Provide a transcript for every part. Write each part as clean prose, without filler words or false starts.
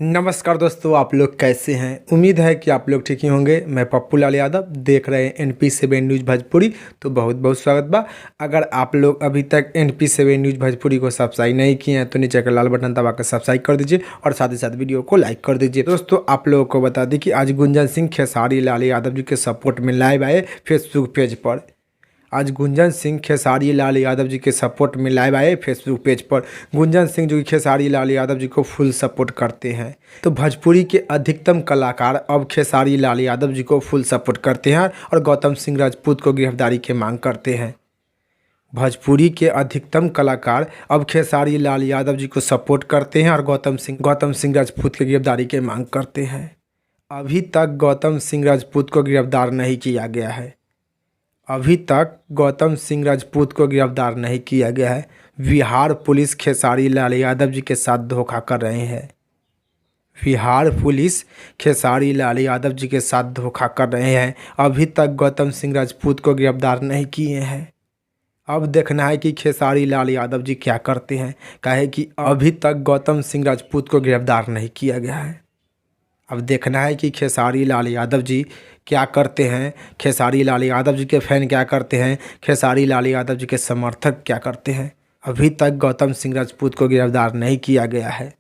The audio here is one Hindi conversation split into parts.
नमस्कार दोस्तों, आप लोग कैसे हैं। उम्मीद है कि आप लोग ठीक ही होंगे। मैं पप्पू लाल यादव, देख रहे हैं NP7 न्यूज़ भोजपुरी। तो बहुत बहुत स्वागत बा। अगर आप लोग अभी तक NP7 न्यूज़ भोजपुरी को सब्सक्राइब नहीं किए हैं तो नीचे का लाल बटन दबा कर सब्सक्राइब कर दीजिए और साथ ही साथ वीडियो को लाइक कर दीजिए। दोस्तों, आप लोगों को बता दें कि आज गुंजन सिंह खेसारी लाल यादव जी के सपोर्ट में लाइव आए फेसबुक पेज पर। आज गुंजन सिंह खेसारी लाल यादव जी के सपोर्ट में लाइव आए फेसबुक पेज पर। गुंजन सिंह जो कि खेसारी लाल यादव जी को फुल सपोर्ट करते हैं, तो भोजपुरी के अधिकतम कलाकार अब खेसारी लाल यादव जी को फुल सपोर्ट करते हैं और गौतम सिंह राजपूत को गिरफ्तारी की मांग करते हैं। भोजपुरी के अधिकतम कलाकार अब खेसारी लाल यादव जी को सपोर्ट करते हैं और गौतम सिंह राजपूत की गिरफ्तारी की मांग करते हैं। अभी तक गौतम सिंह राजपूत को गिरफ्तार नहीं किया गया है। अभी तक गौतम सिंह राजपूत को गिरफ्तार नहीं किया गया है। बिहार पुलिस खेसारी लाल यादव जी के साथ धोखा कर रहे हैं। बिहार पुलिस खेसारी लाल यादव जी के साथ धोखा कर रहे हैं। अभी तक गौतम सिंह राजपूत को गिरफ्तार नहीं किए हैं। अब देखना है कि खेसारी लाल यादव जी क्या करते हैं, काहे कि अभी तक गौतम सिंह राजपूत को गिरफ्तार नहीं किया गया है। अब देखना है कि खेसारी लाल यादव जी क्या करते हैं, खेसारी लाल यादव जी के फैन क्या करते हैं, खेसारी लाल यादव जी के समर्थक क्या करते हैं। अभी तक गौतम सिंह राजपूत को गिरफ्तार नहीं किया गया है।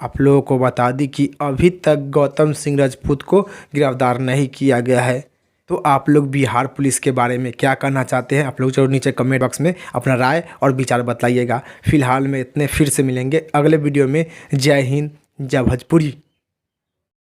आप लोगों को बता दी कि अभी तक गौतम सिंह राजपूत को गिरफ्तार नहीं किया गया है। तो आप लोग बिहार पुलिस के बारे में क्या कहना चाहते हैं, आप लोग जरूर नीचे कमेंट बॉक्स में अपना राय और विचार बताइएगा। फिलहाल में इतने, फिर से मिलेंगे अगले वीडियो में। जय हिंद, जय भोजपुरी।